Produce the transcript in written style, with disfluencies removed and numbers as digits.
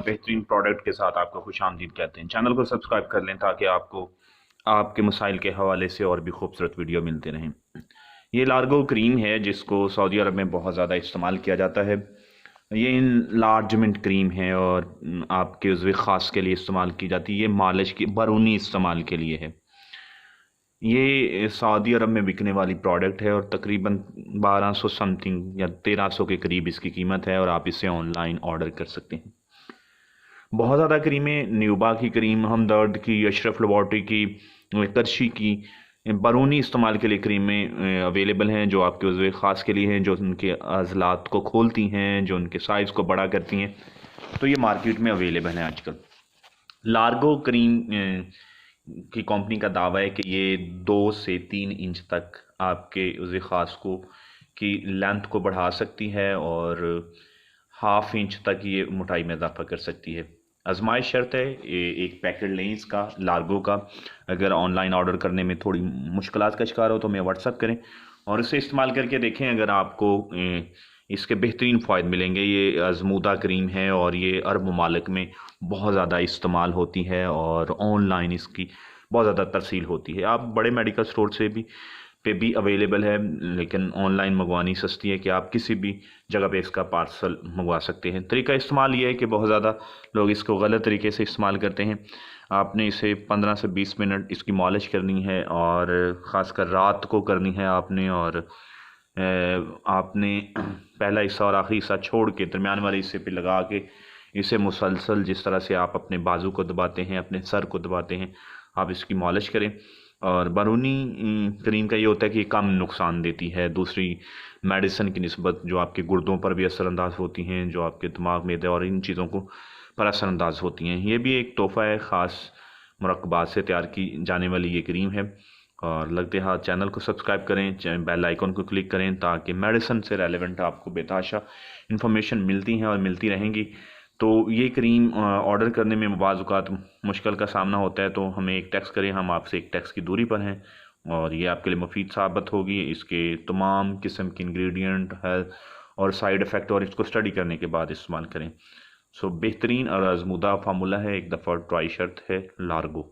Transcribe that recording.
बेहतरीन प्रोडक्ट के साथ आपको खुशामदीद कहते हैं। चैनल को सब्सक्राइब कर लें ताकि आपको आपके मसाइल के हवाले से और भी खूबसूरत वीडियो मिलते रहें। ये लार्गो क्रीम है जिसको सऊदी अरब में बहुत ज़्यादा इस्तेमाल किया जाता है। ये इनलार्जमेंट क्रीम है और आपके उज़्व ख़ास के लिए इस्तेमाल की जाती है। ये मालिश की बैरूनी इस्तेमाल के लिए है। ये सऊदी अरब में बिकने वाली प्रोडक्ट है और तकरीबन 1200 समथिंग या 1300 के करीब इसकी कीमत है और आप इसे ऑनलाइन ऑर्डर कर सकते हैं। बहुत ज़्यादा क्रीमें, न्यूबा की क्रीम, हमदर्द की, अशरफ लेबॉरेटरी की, करशी की बैरूनी इस्तेमाल के लिए क्रीमें अवेलेबल हैं जो आपके उज़्व ख़ास के लिए हैं, जो उनके अज़लात को खोलती हैं, जो उनके साइज़ को बड़ा करती हैं। तो ये मार्केट में अवेलेबल हैं आजकल। लार्गो क्रीम की कंपनी का दावा है कि ये 2 से 3 इंच तक आपके उज़्व ख़ास को की लेंथ को बढ़ा सकती है और ½ इंच तक ये मोटाई में इजाफा कर सकती है। आजमाइश शर्त है, एक पैकेट लें इसका, लार्गो का। अगर ऑनलाइन ऑर्डर करने में थोड़ी मुश्किलात का शिकार हो तो हमें व्हाट्सअप करें और इसे इस्तेमाल करके देखें। अगर आपको इसके बेहतरीन फ़ायदे मिलेंगे। ये आजमूदा क्रीम है और ये अरब ममालिक में बहुत ज़्यादा इस्तेमाल होती है और ऑनलाइन इसकी बहुत ज़्यादा तरसील होती है। आप बड़े मेडिकल स्टोर से भी अवेलेबल है, लेकिन ऑनलाइन मंगवानी सस्ती है कि आप किसी भी जगह पे इसका पार्सल मंगवा सकते हैं। तरीका इस्तेमाल ये है कि बहुत ज़्यादा लोग इसको गलत तरीके से इस्तेमाल करते हैं। आपने इसे 15 से 20 मिनट इसकी मालिश करनी है और ख़ासकर रात को करनी है आपने, और आपने पहला हिस्सा और आखिरी हिस्सा छोड़ के दरमियान वाले हिस्से पे लगा के इसे मुसलसल, जिस तरह से आप अपने बाजू को दबाते हैं, अपने सर को दबाते हैं, आप इसकी मालिश करें। और बैरूनी क्रीम का ये होता है कि कम नुकसान देती है दूसरी मेडिसिन की निस्बत, जो आपके गुर्दों पर भी असरअंदाज होती हैं, जो आपके दिमाग, मैदे और इन चीज़ों को पर असरअंदाज होती हैं। ये भी एक तोहफ़ा है, ख़ास मुरक्कबात से तैयार की जाने वाली ये क्रीम है। और लगते हाथ चैनल को सब्सक्राइब करें, बेल आइकन को क्लिक करें ताकि मेडिसिन से रेलेवेंट आपको बेतहाशा इन्फॉर्मेशन मिलती हैं और मिलती रहेंगी। तो ये क्रीम ऑर्डर करने में बाज़ औक़ात मुश्किल का सामना होता है, तो हमें एक टेक्स्ट करें, हम आपसे एक टेक्स्ट की दूरी पर हैं और ये आपके लिए मुफीद साबित होगी। इसके तमाम किस्म के इंग्रेडिएंट है और साइड इफ़ेक्ट, और इसको स्टडी करने के बाद इस्तेमाल करें। सो बेहतरीन और आजमूदा फार्मूला है, एक दफ़ा ट्राई शर्त है लार्गो।